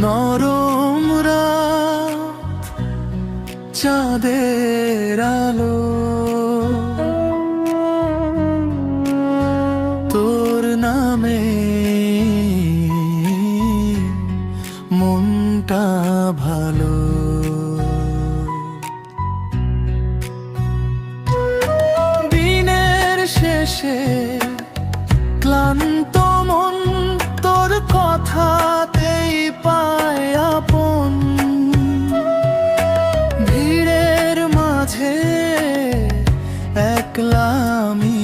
নরম রাত, চাঁদের আলো, তোর নামে মনটা ভালো। দিনের শেষে ক্লান্ত মন তোর কথাতেই পায় আপন। ভিড়ের মাঝে একলা আমি,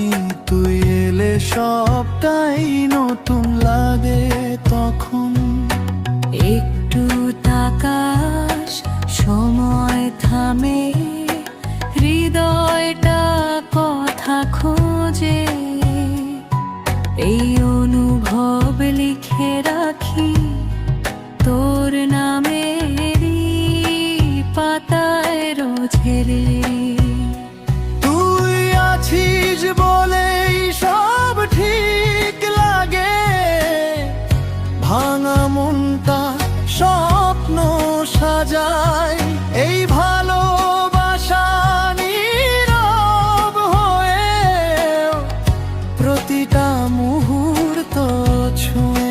তুই এলে সবটাই নতুন লাগে তখন। একটু তাকাস, সময় থামে, হৃদয়টা কথা খোঁজে। এই অনুভব লিখে রাখি তোর নামেরই পাতায় রোজে রে। তুই আছিস বলেই সব ঠিক লাগে, ভাঙা মনটা স্বপ্ন সাজায়। এই ভালোবাসা নীরব হয়ে প্রতিটা মুহূর্ত ছুঁয়ে